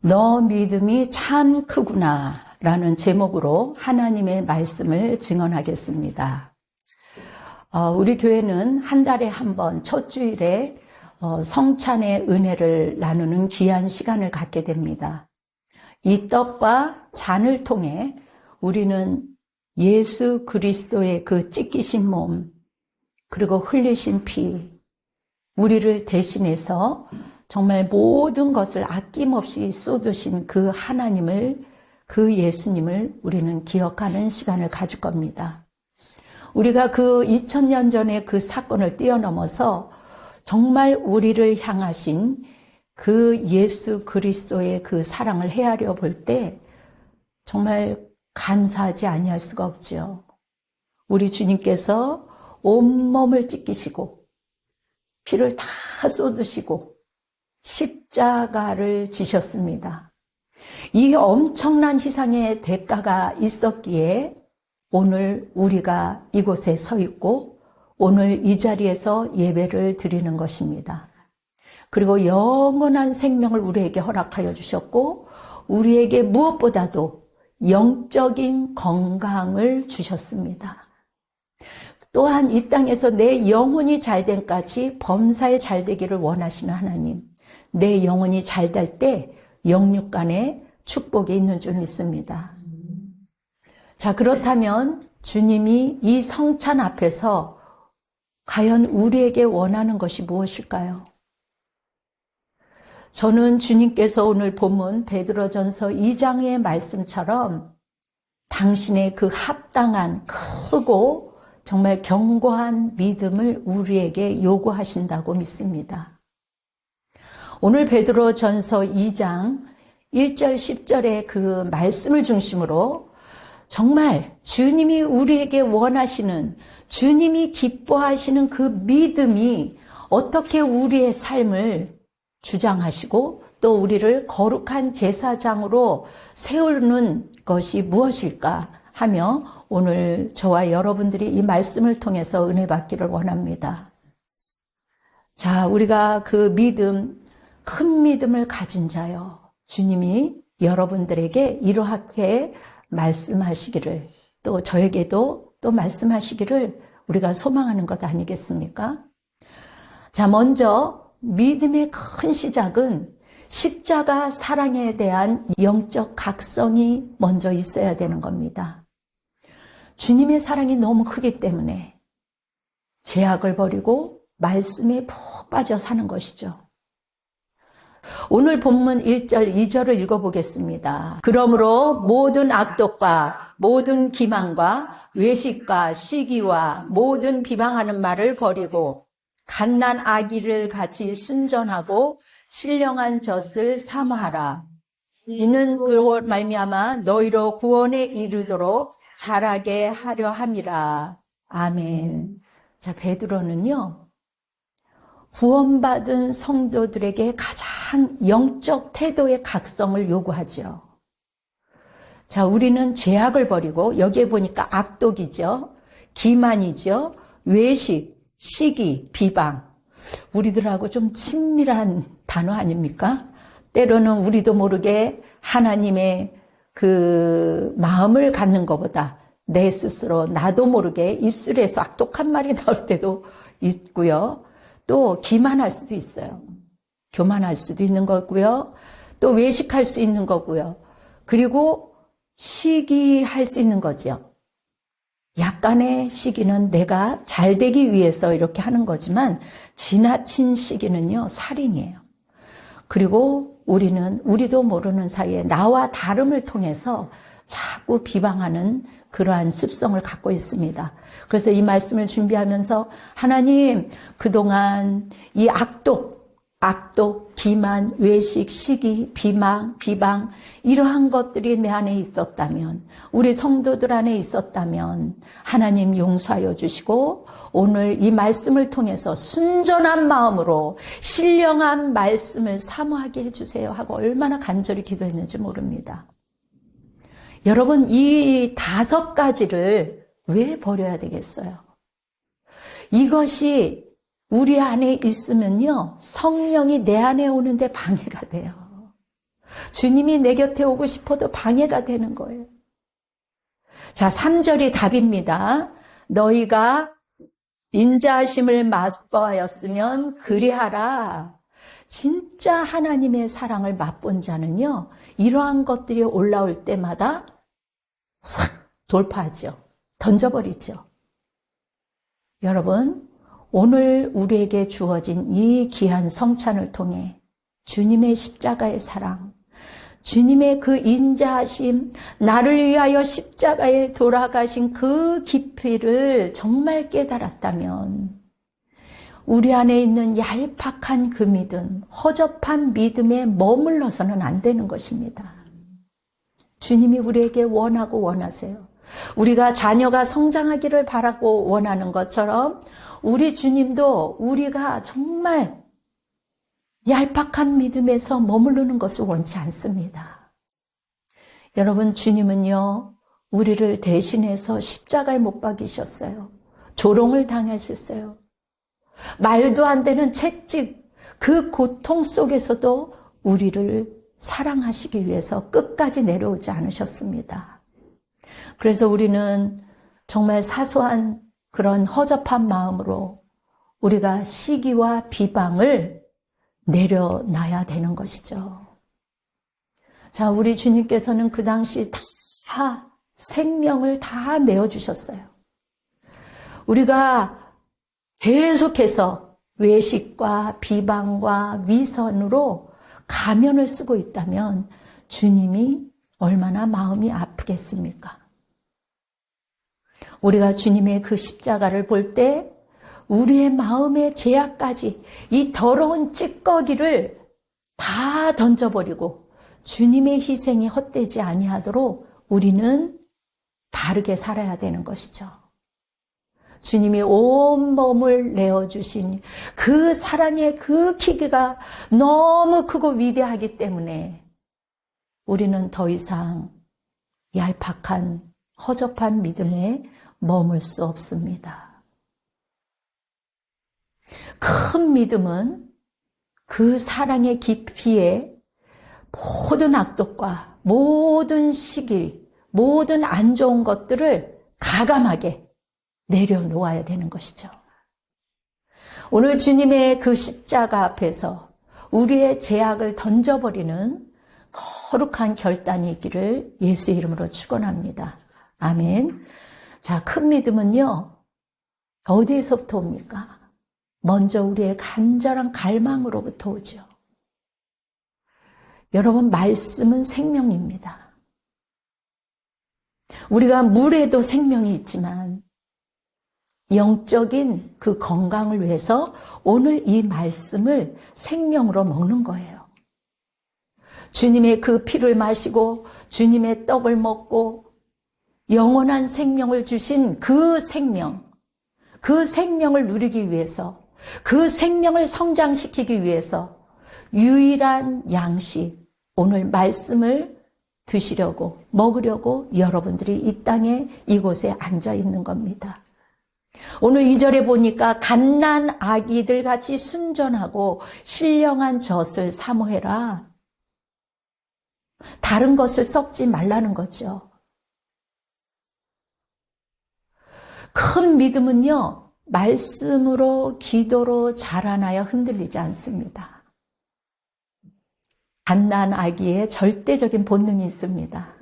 너 믿음이 참 크구나 라는 제목으로 하나님의 말씀을 증언하겠습니다. 우리 교회는 한 달에 한 번 첫 주일에 성찬의 은혜를 나누는 귀한 시간을 갖게 됩니다. 이 떡과 잔을 통해 우리는 예수 그리스도의 그 찢기신 몸, 그리고 흘리신 피, 우리를 대신해서 정말 모든 것을 아낌없이 쏟으신 그 하나님을, 그 예수님을 우리는 기억하는 시간을 가질 겁니다. 우리가 그 2000년 전의 그 사건을 뛰어넘어서 정말 우리를 향하신 그 예수 그리스도의 그 사랑을 헤아려 볼 때 정말 감사하지 아니할 수가 없죠. 우리 주님께서 온몸을 찢기시고 피를 다 쏟으시고 십자가를 지셨습니다. 이 엄청난 희생의 대가가 있었기에 오늘 우리가 이곳에 서 있고 오늘 이 자리에서 예배를 드리는 것입니다. 그리고 영원한 생명을 우리에게 허락하여 주셨고 우리에게 무엇보다도 영적인 건강을 주셨습니다. 또한 이 땅에서 내 영혼이 잘됨까지 범사에 잘되기를 원하시는 하나님, 내 영혼이 잘될 때 영육간에 축복이 있는 줄 믿습니다. 자, 그렇다면 주님이 이 성찬 앞에서 과연 우리에게 원하는 것이 무엇일까요? 저는 주님께서 오늘 본문 베드로전서 2장의 말씀처럼 당신의 그 합당한 크고 정말 견고한 믿음을 우리에게 요구하신다고 믿습니다. 오늘 베드로전서 2장 1절 10절의 그 말씀을 중심으로 정말 주님이 우리에게 원하시는, 주님이 기뻐하시는 그 믿음이 어떻게 우리의 삶을 주장하시고 또 우리를 거룩한 제사장으로 세우는 것이 무엇일까 하며 오늘 저와 여러분들이 이 말씀을 통해서 은혜 받기를 원합니다. 자, 우리가 그 믿음, 큰 믿음을 가진 자요, 주님이 여러분들에게 이러하게 말씀하시기를, 또 저에게도 또 말씀하시기를 우리가 소망하는 것 아니겠습니까? 자, 먼저 믿음의 큰 시작은 십자가 사랑에 대한 영적 각성이 먼저 있어야 되는 겁니다. 주님의 사랑이 너무 크기 때문에 죄악을 버리고 말씀에 푹 빠져 사는 것이죠. 오늘 본문 1절, 2절을 읽어보겠습니다. 그러므로 모든 악독과 모든 기만과 외식과 시기와 모든 비방하는 말을 버리고 갓난 아기를 같이 순전하고 신령한 젖을 사모하라. 이는 그로 말미암아 너희로 구원에 이르도록 자라게 하려 함이라. 아멘. 자, 베드로는요, 구원받은 성도들에게 가장 영적 태도의 각성을 요구하죠. 자, 우리는 죄악을 버리고, 여기에 보니까 악독이죠, 기만이죠, 외식, 시기, 비방. 우리들하고 좀 친밀한 단어 아닙니까? 때로는 우리도 모르게 하나님의 그 마음을 갖는 것보다 내 스스로 나도 모르게 입술에서 악독한 말이 나올 때도 있고요. 또 기만할 수도 있어요. 교만할 수도 있는 거고요. 또 외식할 수 있는 거고요. 그리고 시기할 수 있는 거죠. 약간의 시기는 내가 잘 되기 위해서 이렇게 하는 거지만 지나친 시기는요, 살인이에요. 그리고 우리도 모르는 사이에 나와 다름을 통해서 자꾸 비방하는 그러한 습성을 갖고 있습니다. 그래서 이 말씀을 준비하면서 하나님, 그동안 이 악독, 기만, 외식, 시기, 비방 이러한 것들이 내 안에 있었다면, 우리 성도들 안에 있었다면 하나님 용서하여 주시고 오늘 이 말씀을 통해서 순전한 마음으로 신령한 말씀을 사모하게 해주세요 하고 얼마나 간절히 기도했는지 모릅니다. 여러분, 이 5가지를 왜 버려야 되겠어요? 이것이 우리 안에 있으면요, 성령이 내 안에 오는데 방해가 돼요. 주님이 내 곁에 오고 싶어도 방해가 되는 거예요. 자, 3절이 답입니다. 너희가 인자하심을 맛보았으면 그리하라. 진짜 하나님의 사랑을 맛본 자는요, 이러한 것들이 올라올 때마다 싹 돌파하죠. 던져버리죠. 여러분, 오늘 우리에게 주어진 이 귀한 성찬을 통해 주님의 십자가의 사랑, 주님의 그 인자하심, 나를 위하여 십자가에 돌아가신 그 깊이를 정말 깨달았다면 우리 안에 있는 얄팍한 그 믿음, 허접한 믿음에 머물러서는 안 되는 것입니다. 주님이 우리에게 원하고 원하세요. 우리가 자녀가 성장하기를 바라고 원하는 것처럼 우리 주님도 우리가 정말 얄팍한 믿음에서 머무르는 것을 원치 않습니다. 여러분, 주님은요, 우리를 대신해서 십자가에 못 박이셨어요. 조롱을 당하셨어요. 말도 안 되는 채찍, 그 고통 속에서도 우리를 사랑하시기 위해서 끝까지 내려오지 않으셨습니다. 그래서 우리는 정말 사소한 그런 허접한 마음으로 우리가 시기와 비방을 내려놔야 되는 것이죠. 자, 우리 주님께서는 그 당시 다 생명을 다 내어주셨어요. 우리가 계속해서 외식과 비방과 위선으로 가면을 쓰고 있다면 주님이 얼마나 마음이 아프겠습니까? 우리가 주님의 그 십자가를 볼 때 우리의 마음의 죄악까지 이 더러운 찌꺼기를 다 던져버리고 주님의 희생이 헛되지 아니하도록 우리는 바르게 살아야 되는 것이죠. 주님이 온 몸을 내어주신 그 사랑의 그 기계가 너무 크고 위대하기 때문에 우리는 더 이상 얄팍한 허접한 믿음에 머물 수 없습니다. 큰 믿음은 그 사랑의 깊이에 모든 악독과 모든 시기, 모든 안 좋은 것들을 가감하게 내려놓아야 되는 것이죠. 오늘 주님의 그 십자가 앞에서 우리의 죄악을 던져버리는 거룩한 결단이 있기를 예수의 이름으로 축원합니다. 아멘. 자, 큰 믿음은요, 어디에서부터 옵니까? 먼저 우리의 간절한 갈망으로부터 오죠. 여러분, 말씀은 생명입니다. 우리가 물에도 생명이 있지만 영적인 그 건강을 위해서 오늘 이 말씀을 생명으로 먹는 거예요. 주님의 그 피를 마시고 주님의 떡을 먹고 영원한 생명을 주신 그 생명을 누리기 위해서, 그 생명을 성장시키기 위해서 유일한 양식, 오늘 말씀을 드시려고, 먹으려고 여러분들이 이 땅에 이곳에 앉아 있는 겁니다. 오늘 2절에 보니까 갓난 아기들 같이 순전하고 신령한 젖을 사모해라. 다른 것을 썩지 말라는 거죠. 큰 믿음은요, 말씀으로 기도로 자라나야 흔들리지 않습니다. 갓난 아기의 절대적인 본능이 있습니다.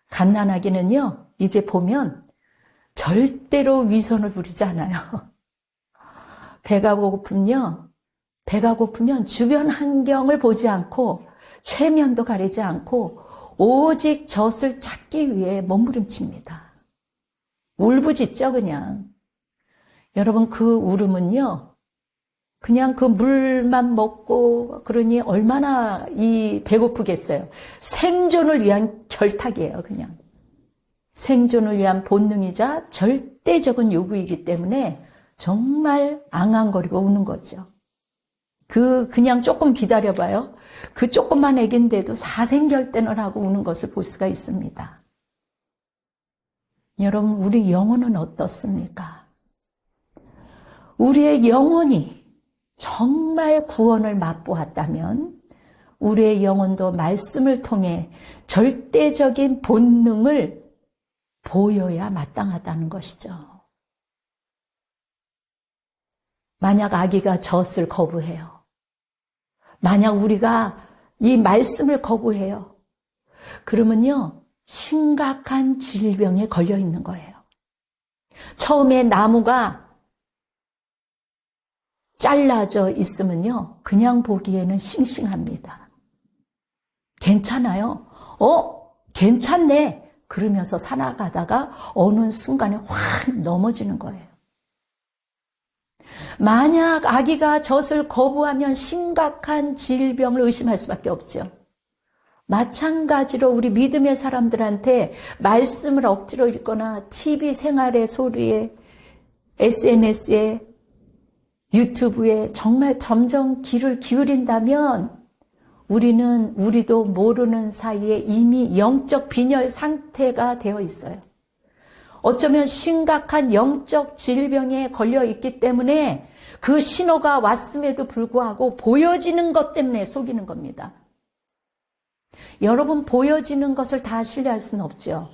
갓난 아기는요, 이제 보면 절대로 위선을 부리지 않아요. 배가 고프면 주변 환경을 보지 않고 체면도 가리지 않고 오직 젖을 찾기 위해 몸부림칩니다. 울부짖죠, 그냥. 여러분, 그 울음은요, 그냥 그 물만 먹고 그러니 얼마나 배고프겠어요. 생존을 위한 결탁이에요, 그냥. 생존을 위한 본능이자 절대적인 요구이기 때문에 정말 앙앙거리고 우는 거죠. 그냥 조금 기다려봐요. 그 조그만 애기인데도 사생결단을 하고 우는 것을 볼 수가 있습니다. 여러분, 우리 영혼은 어떻습니까? 우리의 영혼이 정말 구원을 맛보았다면 우리의 영혼도 말씀을 통해 절대적인 본능을 보여야 마땅하다는 것이죠. 만약 아기가 젖을 거부해요. 만약 우리가 이 말씀을 거부해요. 그러면요, 심각한 질병에 걸려 있는 거예요. 처음에 나무가 잘라져 있으면요, 그냥 보기에는 싱싱합니다. 괜찮아요. 괜찮네. 그러면서 살아가다가 어느 순간에 확 넘어지는 거예요. 만약 아기가 젖을 거부하면 심각한 질병을 의심할 수밖에 없죠. 마찬가지로 우리 믿음의 사람들한테 말씀을 억지로 읽거나 TV 생활의 소리에, SNS에, 유튜브에 정말 점점 귀를 기울인다면 우리도 모르는 사이에 이미 영적 빈혈 상태가 되어 있어요. 어쩌면 심각한 영적 질병에 걸려 있기 때문에 그 신호가 왔음에도 불구하고 보여지는 것 때문에 속이는 겁니다. 여러분, 보여지는 것을 다 신뢰할 수는 없죠.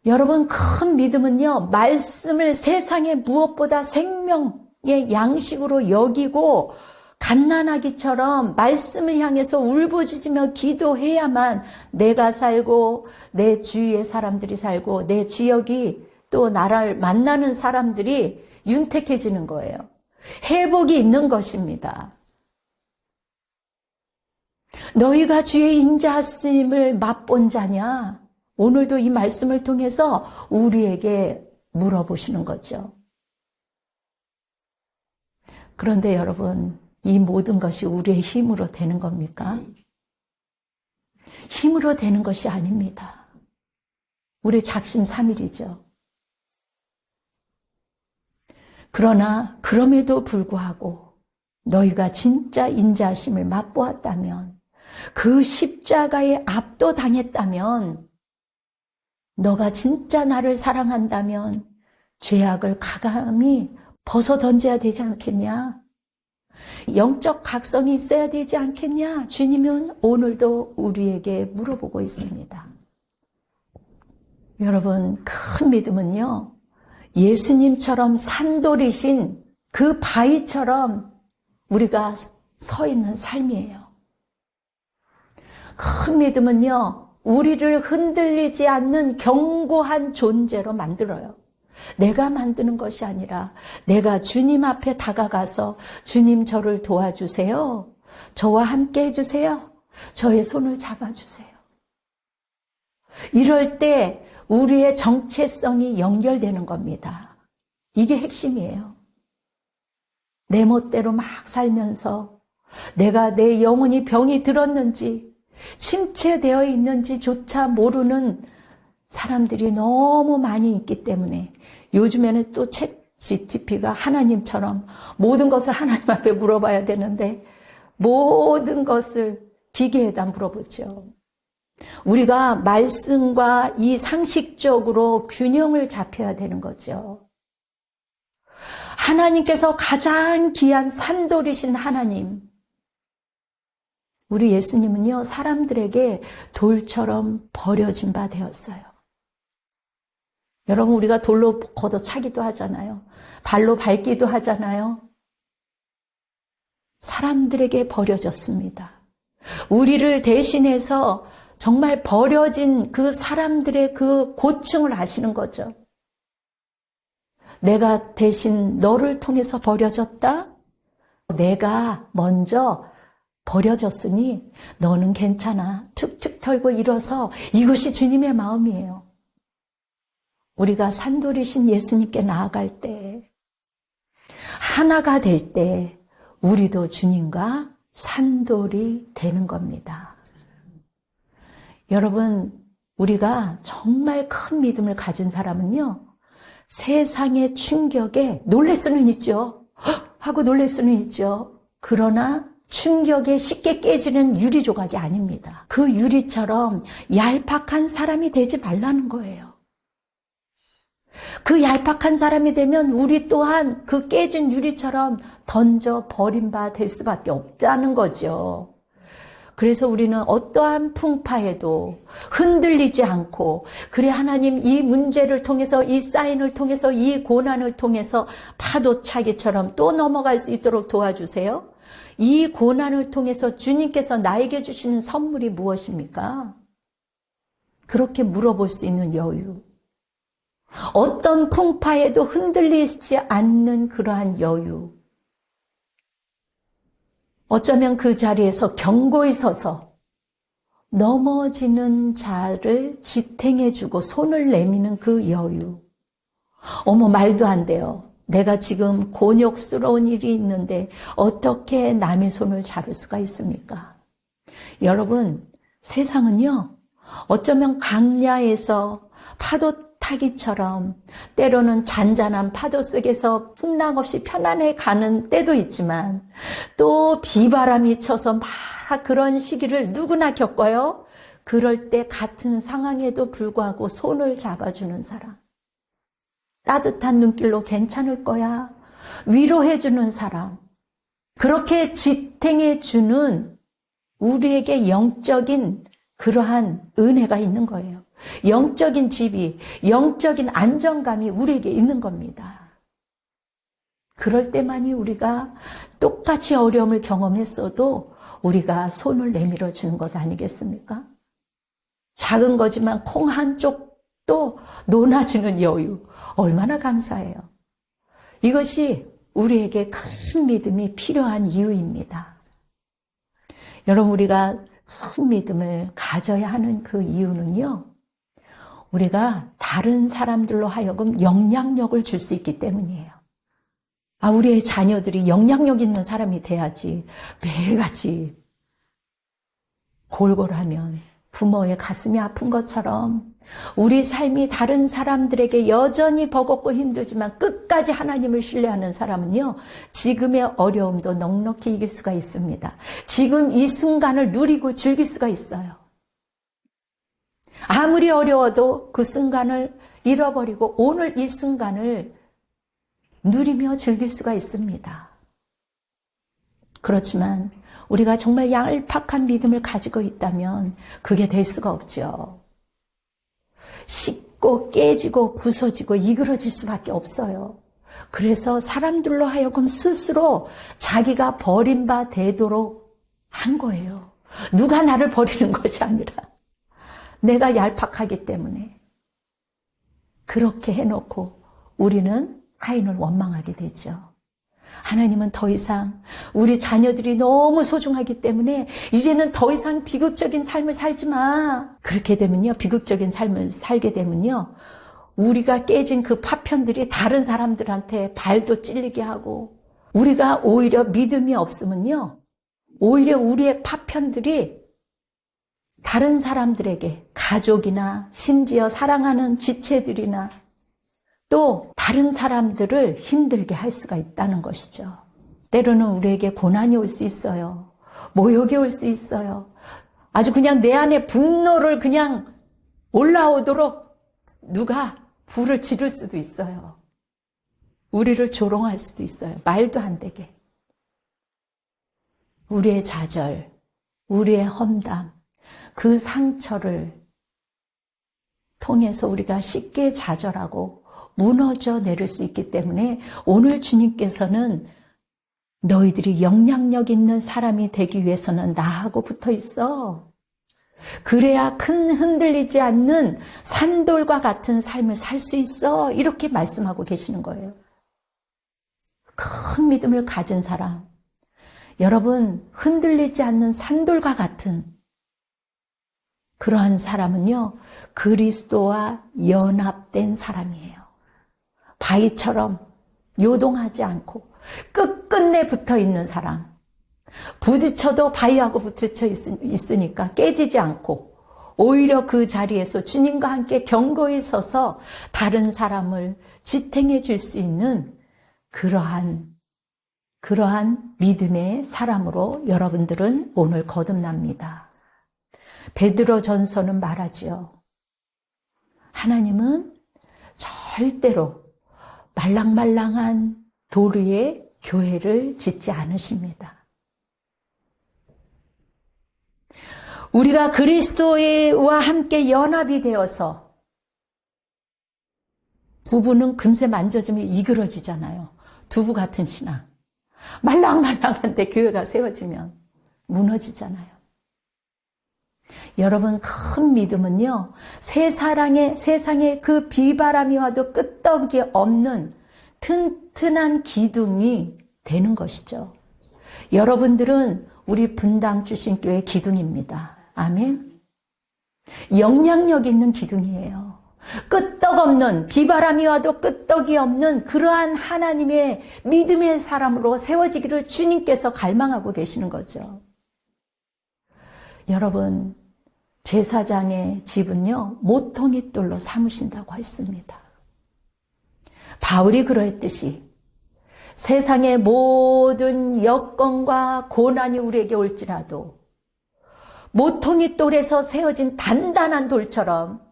여러분, 큰 믿음은요, 말씀을 세상의 무엇보다 생명의 양식으로 여기고 갓난아기처럼 말씀을 향해서 울부짖으며 기도해야만 내가 살고 내 주위의 사람들이 살고 내 지역이 또 나를 만나는 사람들이 윤택해지는 거예요. 회복이 있는 것입니다. 너희가 주의 인자하심을 맛본 자냐? 오늘도 이 말씀을 통해서 우리에게 물어보시는 거죠. 그런데 여러분, 이 모든 것이 우리의 힘으로 되는 겁니까? 힘으로 되는 것이 아닙니다. 우리 작심삼일이죠. 그러나 그럼에도 불구하고 너희가 진짜 인자하심을 맛보았다면, 그 십자가에 압도당했다면, 너가 진짜 나를 사랑한다면 죄악을 가감히 벗어 던져야 되지 않겠냐? 영적 각성이 있어야 되지 않겠냐? 주님은 오늘도 우리에게 물어보고 있습니다. 여러분, 큰 믿음은요, 예수님처럼 산돌이신 그 바위처럼 우리가 서 있는 삶이에요. 큰 믿음은요, 우리를 흔들리지 않는 견고한 존재로 만들어요. 내가 만드는 것이 아니라 내가 주님 앞에 다가가서 주님, 저를 도와주세요. 저와 함께 해주세요. 저의 손을 잡아주세요. 이럴 때 우리의 정체성이 연결되는 겁니다. 이게 핵심이에요. 내 멋대로 막 살면서 내가 내 영혼이 병이 들었는지 침체되어 있는지조차 모르는 사람들이 너무 많이 있기 때문에 요즘에는 또 챗GPT가 하나님처럼 모든 것을 하나님 앞에 물어봐야 되는데 모든 것을 기계에다 물어보죠. 우리가 말씀과 이 상식적으로 균형을 잡혀야 되는 거죠. 하나님께서 가장 귀한 산돌이신 하나님, 우리 예수님은요, 사람들에게 돌처럼 버려진 바 되었어요. 여러분, 우리가 돌로 걷어차기도 하잖아요. 발로 밟기도 하잖아요. 사람들에게 버려졌습니다. 우리를 대신해서 정말 버려진 그 사람들의 그 고충을 아시는 거죠. 내가 대신 너를 통해서 버려졌다? 내가 먼저 버려졌으니 너는 괜찮아. 툭툭 털고 일어서. 이것이 주님의 마음이에요. 우리가 산돌이신 예수님께 나아갈 때, 하나가 될 때 우리도 주님과 산돌이 되는 겁니다. 여러분, 우리가 정말 큰 믿음을 가진 사람은요, 세상의 충격에 놀랄 수는 있죠. 하고 놀랄 수는 있죠. 그러나 충격에 쉽게 깨지는 유리 조각이 아닙니다. 그 유리처럼 얄팍한 사람이 되지 말라는 거예요. 그 얄팍한 사람이 되면 우리 또한 그 깨진 유리처럼 던져 버린 바 될 수밖에 없다는 거죠. 그래서 우리는 어떠한 풍파에도 흔들리지 않고, 그래 하나님 이 문제를 통해서, 이 사인을 통해서, 이 고난을 통해서 파도차기처럼 또 넘어갈 수 있도록 도와주세요. 이 고난을 통해서 주님께서 나에게 주시는 선물이 무엇입니까? 그렇게 물어볼 수 있는 여유. 어떤 풍파에도 흔들리지 않는 그러한 여유. 어쩌면 그 자리에서 견고히 서서 넘어지는 자를 지탱해주고 손을 내미는 그 여유. 어머, 말도 안 돼요. 내가 지금 곤욕스러운 일이 있는데 어떻게 남의 손을 잡을 수가 있습니까? 여러분, 세상은요, 어쩌면 광야에서 파도 타기처럼 때로는 잔잔한 파도 속에서 풍랑 없이 편안해 가는 때도 있지만, 또 비바람이 쳐서 막 그런 시기를 누구나 겪어요. 그럴 때 같은 상황에도 불구하고 손을 잡아주는 사람, 따뜻한 눈길로 괜찮을 거야, 위로해주는 사람, 그렇게 지탱해주는 우리에게 영적인 그러한 은혜가 있는 거예요. 영적인 지위, 영적인 안정감이 우리에게 있는 겁니다. 그럴 때만이 우리가 똑같이 어려움을 경험했어도 우리가 손을 내밀어 주는 것 아니겠습니까? 작은 거지만 콩 한 쪽도 놓아주는 여유, 얼마나 감사해요. 이것이 우리에게 큰 믿음이 필요한 이유입니다. 여러분, 우리가 큰 믿음을 가져야 하는 그 이유는요, 우리가 다른 사람들로 하여금 영향력을 줄 수 있기 때문이에요. 우리의 자녀들이 영향력 있는 사람이 돼야지, 매일같이 골골하면 부모의 가슴이 아픈 것처럼 우리 삶이 다른 사람들에게 여전히 버겁고 힘들지만 끝까지 하나님을 신뢰하는 사람은요, 지금의 어려움도 넉넉히 이길 수가 있습니다. 지금 이 순간을 누리고 즐길 수가 있어요. 아무리 어려워도 그 순간을 잃어버리고 오늘 이 순간을 누리며 즐길 수가 있습니다. 그렇지만 우리가 정말 얄팍한 믿음을 가지고 있다면 그게 될 수가 없죠. 식고 깨지고 부서지고 이그러질 수밖에 없어요. 그래서 사람들로 하여금 스스로 자기가 버린 바 되도록 한 거예요. 누가 나를 버리는 것이 아니라 내가 얄팍하기 때문에. 그렇게 해놓고 우리는 가인을 원망하게 되죠. 하나님은 더 이상 우리 자녀들이 너무 소중하기 때문에 이제는 더 이상 비극적인 삶을 살지 마. 그렇게 되면요, 비극적인 삶을 살게 되면요, 우리가 깨진 그 파편들이 다른 사람들한테 발도 찔리게 하고, 우리가 오히려 믿음이 없으면요, 오히려 우리의 파편들이 다른 사람들에게, 가족이나 심지어 사랑하는 지체들이나 또 다른 사람들을 힘들게 할 수가 있다는 것이죠. 때로는 우리에게 고난이 올 수 있어요. 모욕이 올 수 있어요. 아주 그냥 내 안에 분노를 그냥 올라오도록 누가 불을 지를 수도 있어요. 우리를 조롱할 수도 있어요. 말도 안 되게. 우리의 좌절, 우리의 험담, 그 상처를 통해서 우리가 쉽게 좌절하고 무너져 내릴 수 있기 때문에 오늘 주님께서는 너희들이 영향력 있는 사람이 되기 위해서는 나하고 붙어 있어. 그래야 큰 흔들리지 않는 산돌과 같은 삶을 살 수 있어. 이렇게 말씀하고 계시는 거예요. 큰 믿음을 가진 사람, 여러분, 흔들리지 않는 산돌과 같은 그러한 사람은요, 그리스도와 연합된 사람이에요. 바위처럼 요동하지 않고 끝끝내 붙어 있는 사람. 부딪혀도 바위하고 부딪혀 있으니까 깨지지 않고 오히려 그 자리에서 주님과 함께 견고히 서서 다른 사람을 지탱해 줄 수 있는 그러한 믿음의 사람으로 여러분들은 오늘 거듭납니다. 베드로 전서는 말하지요. 하나님은 절대로 말랑말랑한 돌 위에 교회를 짓지 않으십니다. 우리가 그리스도와 함께 연합이 되어서 두부는 금세 만져주면 이그러지잖아요. 두부 같은 신앙. 말랑말랑한데 교회가 세워지면 무너지잖아요. 여러분, 큰 믿음은요, 세상에 그 비바람이 와도 끄떡이 없는 튼튼한 기둥이 되는 것이죠. 여러분들은 우리 분당 주신교회 기둥입니다. 아멘. 영향력 있는 기둥이에요. 끄떡없는, 비바람이 와도 끄떡이 없는 그러한 하나님의 믿음의 사람으로 세워지기를 주님께서 갈망하고 계시는 거죠. 여러분, 제사장의 집은요, 모퉁이 돌로 삼으신다고 했습니다. 바울이 그러했듯이 세상의 모든 여건과 고난이 우리에게 올지라도 모퉁이 돌에서 세워진 단단한 돌처럼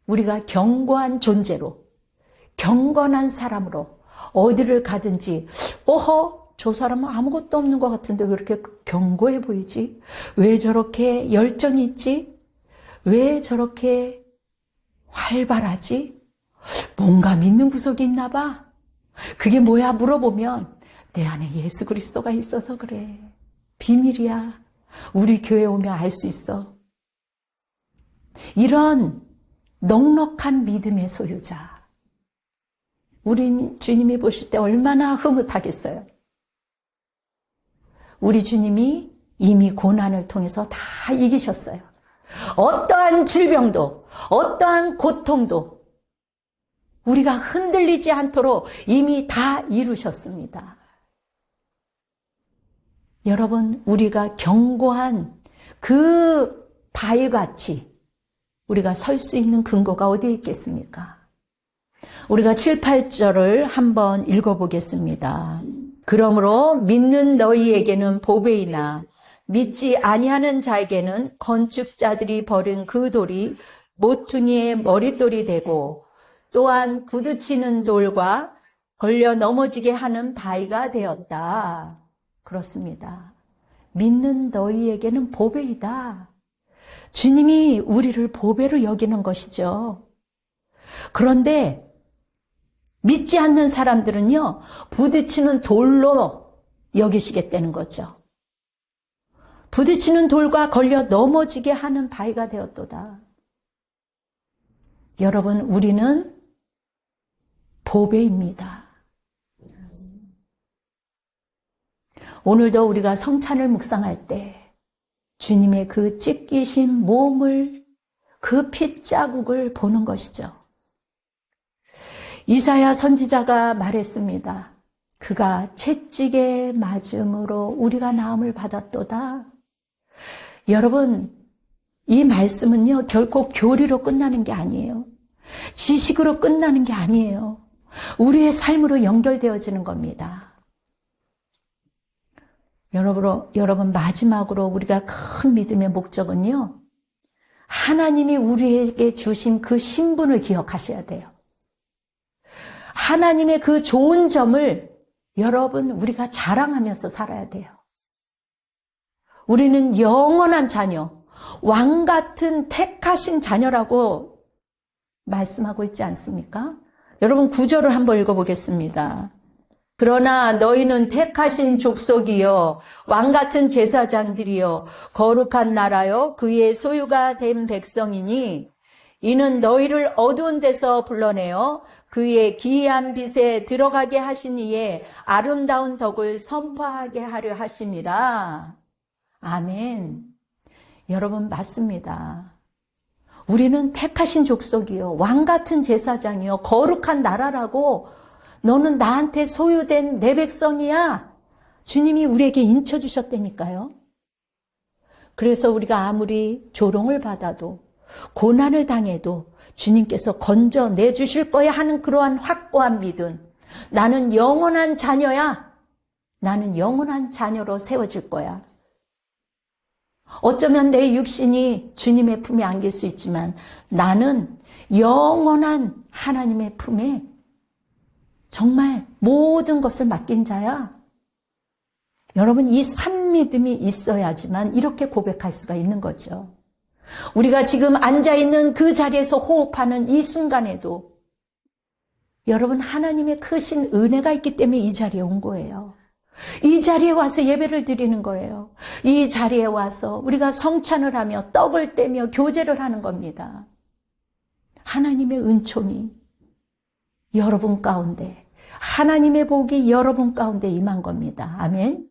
우리가 견고한 존재로, 경건한 사람으로 어디를 가든지, 저 사람은 아무것도 없는 것 같은데 왜 이렇게 견고해 보이지? 왜 저렇게 열정이 있지? 왜 저렇게 활발하지? 뭔가 믿는 구석이 있나 봐. 그게 뭐야 물어보면 내 안에 예수 그리스도가 있어서 그래. 비밀이야. 우리 교회 오면 알 수 있어. 이런 넉넉한 믿음의 소유자. 우리 주님이 보실 때 얼마나 흐뭇하겠어요. 우리 주님이 이미 고난을 통해서 다 이기셨어요. 어떠한 질병도, 어떠한 고통도 우리가 흔들리지 않도록 이미 다 이루셨습니다. 여러분, 우리가 견고한 그 바위같이 우리가 설 수 있는 근거가 어디에 있겠습니까? 우리가 7, 8절을 한번 읽어보겠습니다. 그러므로 믿는 너희에게는 보배이나 믿지 아니하는 자에게는 건축자들이 버린 그 돌이 모퉁이의 머릿돌이 되고 또한 부딪히는 돌과 걸려 넘어지게 하는 바위가 되었다. 그렇습니다. 믿는 너희에게는 보배이다. 주님이 우리를 보배로 여기는 것이죠. 그런데 믿지 않는 사람들은요, 부딪히는 돌로 여기시겠다는 거죠. 부딪히는 돌과 걸려 넘어지게 하는 바위가 되었도다. 여러분, 우리는 보배입니다. 오늘도 우리가 성찬을 묵상할 때 주님의 그 찢기신 몸을, 그 핏자국을 보는 것이죠. 이사야 선지자가 말했습니다. 그가 채찍에 맞음으로 우리가 나음을 받았도다. 여러분, 이 말씀은요, 결코 교리로 끝나는 게 아니에요. 지식으로 끝나는 게 아니에요. 우리의 삶으로 연결되어지는 겁니다. 여러분, 마지막으로 우리가 큰 믿음의 목적은요, 하나님이 우리에게 주신 그 신분을 기억하셔야 돼요. 하나님의 그 좋은 점을 여러분, 우리가 자랑하면서 살아야 돼요. 우리는 영원한 자녀, 왕 같은 택하신 자녀라고 말씀하고 있지 않습니까? 여러분, 9절을 한번 읽어보겠습니다. 그러나 너희는 택하신 족속이요, 왕 같은 제사장들이요, 거룩한 나라요, 그의 소유가 된 백성이니 이는 너희를 어두운 데서 불러내어 그의 기이한 빛에 들어가게 하신 이의 아름다운 덕을 선포하게 하려 하심이라. 아멘. 여러분, 맞습니다. 우리는 택하신 족속이요, 왕 같은 제사장이요, 거룩한 나라라고, 너는 나한테 소유된 내 백성이야. 주님이 우리에게 인쳐주셨다니까요. 그래서 우리가 아무리 조롱을 받아도, 고난을 당해도 주님께서 건져내 주실 거야 하는 그러한 확고한 믿음. 나는 영원한 자녀야. 나는 영원한 자녀로 세워질 거야. 어쩌면 내 육신이 주님의 품에 안길 수 있지만 나는 영원한 하나님의 품에 정말 모든 것을 맡긴 자야. 여러분, 이 산믿음이 있어야지만 이렇게 고백할 수가 있는 거죠. 우리가 지금 앉아있는 그 자리에서 호흡하는 이 순간에도 여러분, 하나님의 크신 은혜가 있기 때문에 이 자리에 온 거예요. 이 자리에 와서 예배를 드리는 거예요. 이 자리에 와서 우리가 성찬을 하며 떡을 떼며 교제를 하는 겁니다. 하나님의 은총이 여러분 가운데, 하나님의 복이 여러분 가운데 임한 겁니다. 아멘.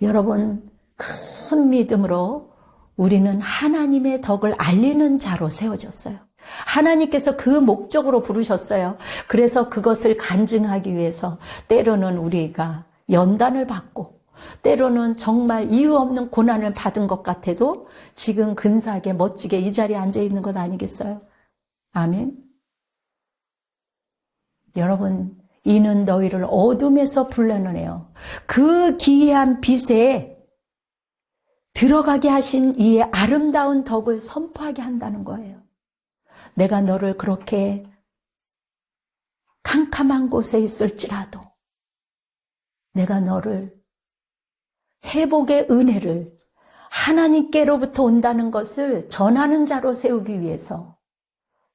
여러분, 큰 믿음으로 우리는 하나님의 덕을 알리는 자로 세워졌어요. 하나님께서 그 목적으로 부르셨어요. 그래서 그것을 간증하기 위해서 때로는 우리가 연단을 받고 때로는 정말 이유 없는 고난을 받은 것 같아도 지금 근사하게 멋지게 이 자리에 앉아 있는 것 아니겠어요? 아멘. 여러분, 이는 너희를 어둠에서 불러내어 그 기이한 빛에 들어가게 하신 이의 아름다운 덕을 선포하게 한다는 거예요. 내가 너를 그렇게 캄캄한 곳에 있을지라도 내가 너를 회복의 은혜를 하나님께로부터 온다는 것을 전하는 자로 세우기 위해서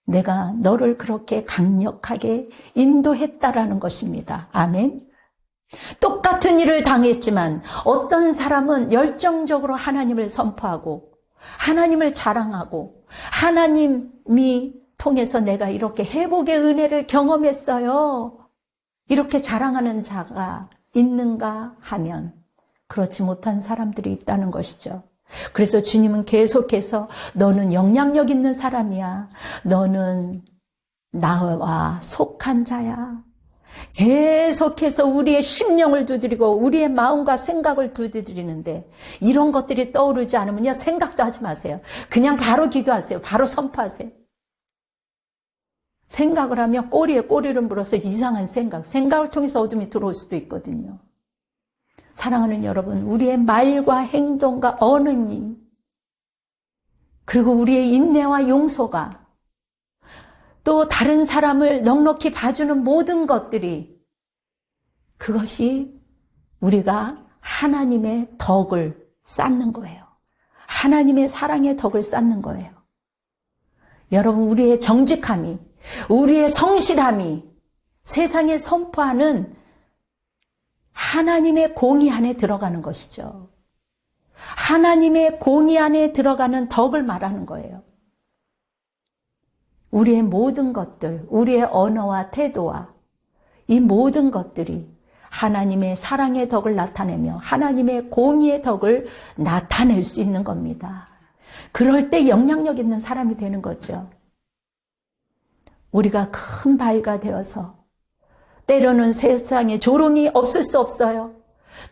내가 너를 그렇게 강력하게 인도했다라는 것입니다. 아멘. 똑같은 일을 당했지만 어떤 사람은 열정적으로 하나님을 선포하고 하나님을 자랑하고 하나님이 통해서 내가 이렇게 회복의 은혜를 경험했어요. 이렇게 자랑하는 자가 있는가 하면 그렇지 못한 사람들이 있다는 것이죠. 그래서 주님은 계속해서 너는 영향력 있는 사람이야. 너는 나와 속한 자야. 계속해서 우리의 심령을 두드리고 우리의 마음과 생각을 두드리는데 이런 것들이 떠오르지 않으면요, 생각도 하지 마세요. 그냥 바로 기도하세요. 바로 선포하세요. 생각을 하면 꼬리에 꼬리를 물어서 이상한 생각을 통해서 어둠이 들어올 수도 있거든요. 사랑하는 여러분, 우리의 말과 행동과 언행이 그리고 우리의 인내와 용서가 또 다른 사람을 넉넉히 봐주는 모든 것들이 그것이 우리가 하나님의 덕을 쌓는 거예요. 하나님의 사랑의 덕을 쌓는 거예요. 여러분, 우리의 정직함이, 우리의 성실함이 세상에 선포하는 하나님의 공의 안에 들어가는 것이죠. 하나님의 공의 안에 들어가는 덕을 말하는 거예요. 우리의 모든 것들, 우리의 언어와 태도와 이 모든 것들이 하나님의 사랑의 덕을 나타내며 하나님의 공의의 덕을 나타낼 수 있는 겁니다. 그럴 때 영향력 있는 사람이 되는 거죠. 우리가 큰 바위가 되어서 때로는 세상에 조롱이 없을 수 없어요.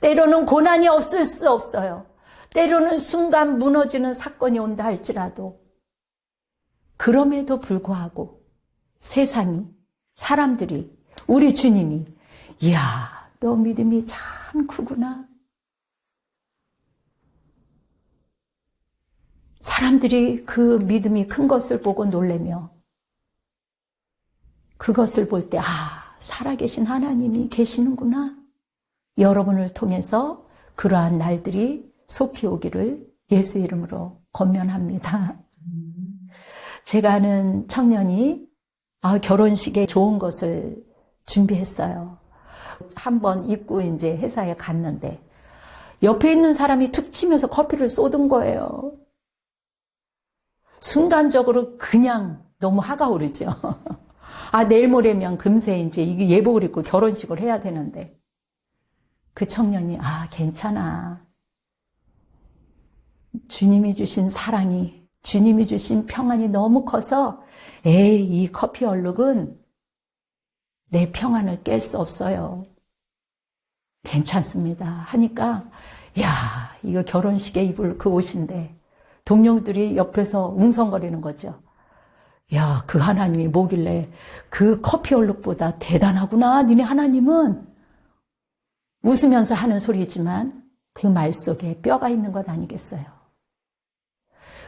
때로는 고난이 없을 수 없어요. 때로는 순간 무너지는 사건이 온다 할지라도 그럼에도 불구하고 세상이, 사람들이, 우리 주님이 이야, 너 믿음이 참 크구나. 사람들이 그 믿음이 큰 것을 보고 놀라며 그것을 볼 때 살아계신 하나님이 계시는구나. 여러분을 통해서 그러한 날들이 속히 오기를 예수 이름으로 권면합니다. 제가 아는 청년이 결혼식에 좋은 것을 준비했어요. 한번 입고 이제 회사에 갔는데 옆에 있는 사람이 툭 치면서 커피를 쏟은 거예요. 순간적으로 그냥 너무 화가 오르죠. 내일 모레면 금세 이제 이게 예복을 입고 결혼식을 해야 되는데 그 청년이 괜찮아. 주님이 주신 사랑이, 주님이 주신 평안이 너무 커서 이 커피 얼룩은 내 평안을 깰 수 없어요. 괜찮습니다. 하니까 이거 결혼식에 입을 그 옷인데 동료들이 옆에서 웅성거리는 거죠. 그 하나님이 뭐길래 그 커피 얼룩보다 대단하구나. 니네 하나님은 웃으면서 하는 소리지만 그 말 속에 뼈가 있는 것 아니겠어요?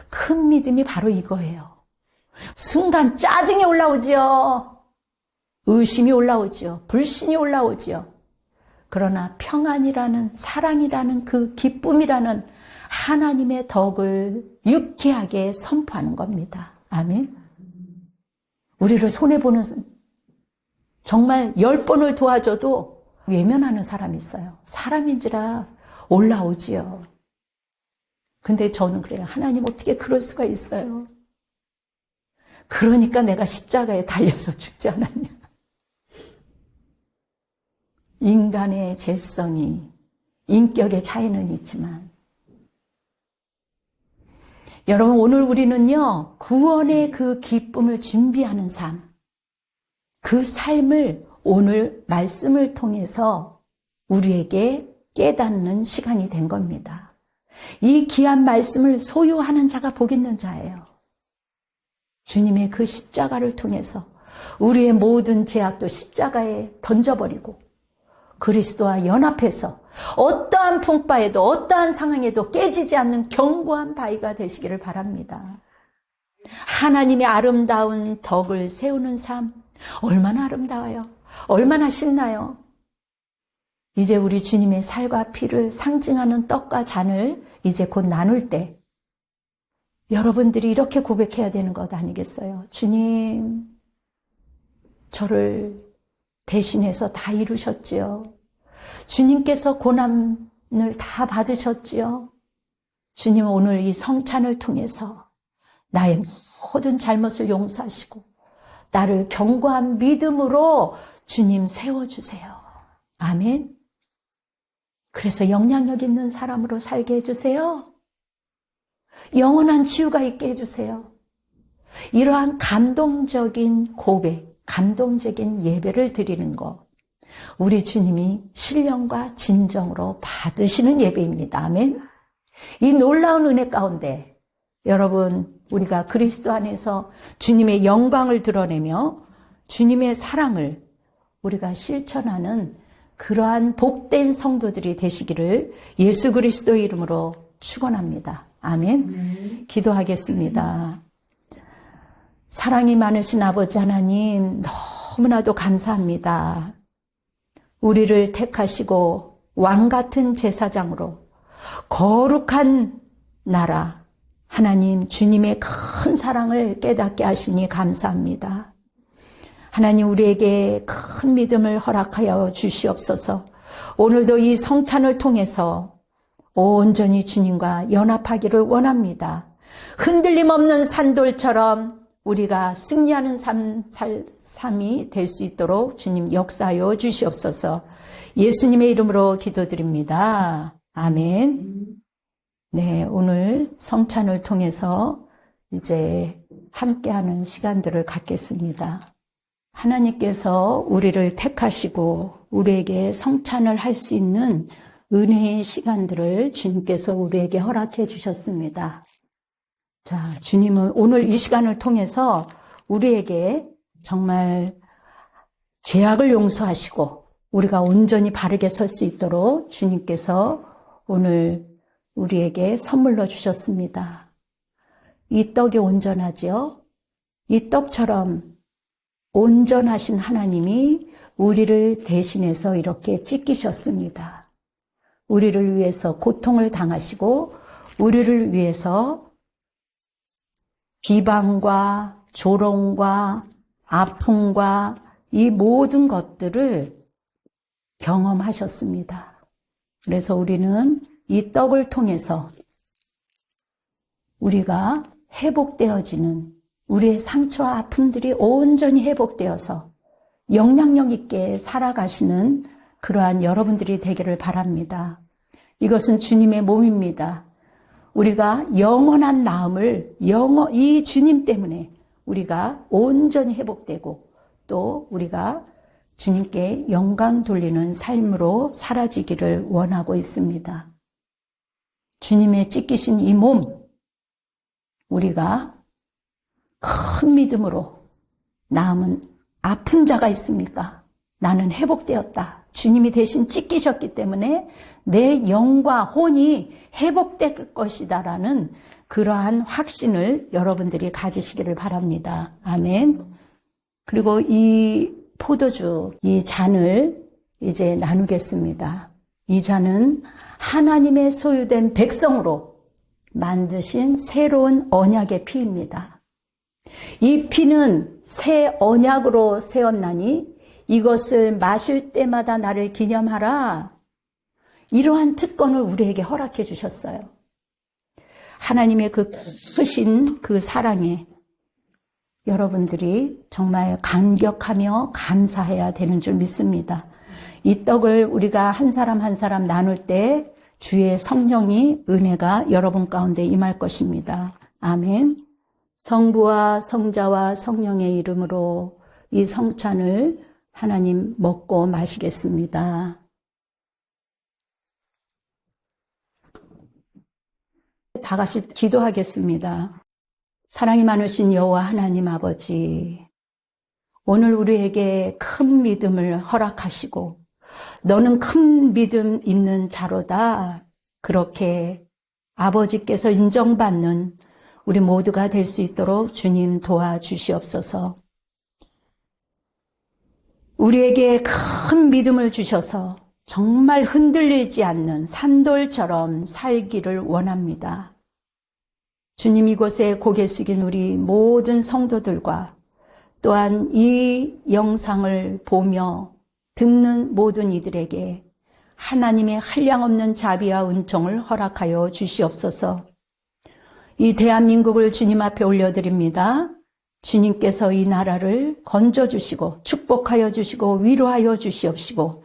큰 믿음이 바로 이거예요. 순간 짜증이 올라오지요. 의심이 올라오지요. 불신이 올라오지요. 그러나 평안이라는, 사랑이라는, 그 기쁨이라는 하나님의 덕을 유쾌하게 선포하는 겁니다. 아멘. 우리를 손해보는, 정말 10번을 도와줘도 외면하는 사람이 있어요. 사람인지라 올라오지요. 근데 저는 그래요. 하나님 어떻게 그럴 수가 있어요? 그러니까 내가 십자가에 달려서 죽지 않았냐. 인간의 죄성이, 인격의 차이는 있지만, 여러분, 오늘 우리는요, 구원의 그 기쁨을 준비하는 삶, 그 삶을 오늘 말씀을 통해서 우리에게 깨닫는 시간이 된 겁니다. 이 귀한 말씀을 소유하는 자가 복 있는 자예요. 주님의 그 십자가를 통해서 우리의 모든 죄악도 십자가에 던져버리고 그리스도와 연합해서 어떠한 풍파에도 어떠한 상황에도 깨지지 않는 견고한 바위가 되시기를 바랍니다. 하나님의 아름다운 덕을 세우는 삶, 얼마나 아름다워요. 얼마나 신나요. 이제 우리 주님의 살과 피를 상징하는 떡과 잔을 이제 곧 나눌 때 여러분들이 이렇게 고백해야 되는 것 아니겠어요? 주님, 저를 대신해서 다 이루셨지요. 주님께서 고난을 다 받으셨지요. 주님, 오늘 이 성찬을 통해서 나의 모든 잘못을 용서하시고 나를 견고한 믿음으로 주님 세워주세요. 아멘. 그래서 영향력 있는 사람으로 살게 해주세요. 영원한 치유가 있게 해주세요. 이러한 감동적인 고백, 감동적인 예배를 드리는 것, 우리 주님이 신령과 진정으로 받으시는 예배입니다. 아멘. 이 놀라운 은혜 가운데 여러분, 우리가 그리스도 안에서 주님의 영광을 드러내며 주님의 사랑을 우리가 실천하는 그러한 복된 성도들이 되시기를 예수 그리스도의 이름으로 축원합니다. 아멘. 기도하겠습니다. 사랑이 많으신 아버지 하나님, 너무나도 감사합니다. 우리를 택하시고 왕 같은 제사장으로 거룩한 나라, 하나님 주님의 큰 사랑을 깨닫게 하시니 감사합니다. 하나님, 우리에게 큰 믿음을 허락하여 주시옵소서. 오늘도 이 성찬을 통해서 온전히 주님과 연합하기를 원합니다. 흔들림 없는 산돌처럼 우리가 승리하는 삶이 될 수 있도록 주님 역사하여 주시옵소서. 예수님의 이름으로 기도드립니다. 아멘. 네, 오늘 성찬을 통해서 이제 함께하는 시간들을 갖겠습니다. 하나님께서 우리를 택하시고 우리에게 성찬을 할 수 있는 은혜의 시간들을 주님께서 우리에게 허락해 주셨습니다. 자, 주님은 오늘 이 시간을 통해서 우리에게 정말 죄악을 용서하시고 우리가 온전히 바르게 설 수 있도록 주님께서 오늘 우리에게 선물로 주셨습니다. 이 떡이 온전하지요? 이 떡처럼 온전하신 하나님이 우리를 대신해서 이렇게 찢기셨습니다. 우리를 위해서 고통을 당하시고 우리를 위해서 비방과 조롱과 아픔과 이 모든 것들을 경험하셨습니다. 그래서 우리는 이 떡을 통해서 우리가 회복되어지는 우리의 상처와 아픔들이 온전히 회복되어서 영향력 있게 살아가시는 그러한 여러분들이 되기를 바랍니다. 이것은 주님의 몸입니다. 우리가 영원한 나음을 이 주님 때문에 우리가 온전히 회복되고 또 우리가 주님께 영광 돌리는 삶으로 사라지기를 원하고 있습니다. 주님의 찢기신 이 몸, 우리가 큰 믿음으로, 남은 아픈 자가 있습니까? 나는 회복되었다. 주님이 대신 찢기셨기 때문에 내 영과 혼이 회복될 것이다라는 그러한 확신을 여러분들이 가지시기를 바랍니다. 아멘. 그리고 이 포도주, 이 잔을 이제 나누겠습니다. 이 잔은 하나님의 소유된 백성으로 만드신 새로운 언약의 피입니다. 이 피는 새 언약으로 세웠나니 이것을 마실 때마다 나를 기념하라. 이러한 특권을 우리에게 허락해 주셨어요. 하나님의 그 크신 그 사랑에 여러분들이 정말 감격하며 감사해야 되는 줄 믿습니다. 이 떡을 우리가 한 사람 한 사람 나눌 때 주의 성령이 은혜가 여러분 가운데 임할 것입니다. 아멘. 성부와 성자와 성령의 이름으로 이 성찬을 하나님 먹고 마시겠습니다. 다 같이 기도하겠습니다. 사랑이 많으신 여호와 하나님 아버지, 오늘 우리에게 큰 믿음을 허락하시고 너는 큰 믿음 있는 자로다. 그렇게 아버지께서 인정받는 우리 모두가 될 수 있도록 주님 도와주시옵소서. 우리에게 큰 믿음을 주셔서 정말 흔들리지 않는 산돌처럼 살기를 원합니다. 주님, 이곳에 고개 숙인 우리 모든 성도들과 또한 이 영상을 보며 듣는 모든 이들에게 하나님의 한량없는 자비와 은총을 허락하여 주시옵소서. 이 대한민국을 주님 앞에 올려드립니다. 주님께서 이 나라를 건져주시고 축복하여 주시고 위로하여 주시옵시고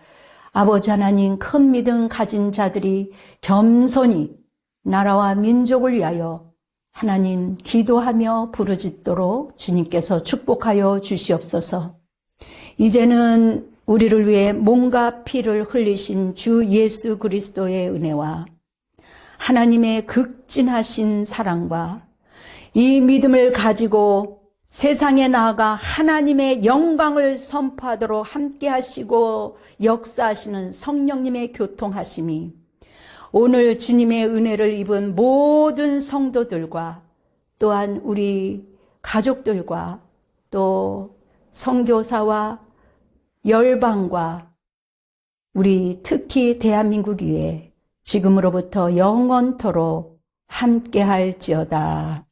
아버지 하나님, 큰 믿음 가진 자들이 겸손히 나라와 민족을 위하여 하나님 기도하며 부르짖도록 주님께서 축복하여 주시옵소서. 이제는 우리를 위해 몸과 피를 흘리신 주 예수 그리스도의 은혜와 하나님의 극진하신 사랑과 이 믿음을 가지고 세상에 나아가 하나님의 영광을 선포하도록 함께 하시고 역사하시는 성령님의 교통하심이 오늘 주님의 은혜를 입은 모든 성도들과 또한 우리 가족들과 또 선교사와 열방과 우리 특히 대한민국 위에 지금으로부터 영원토록 함께 할지어다.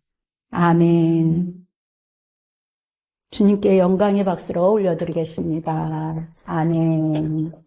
아멘. 주님께 영광의 박수로 올려드리겠습니다. 아멘.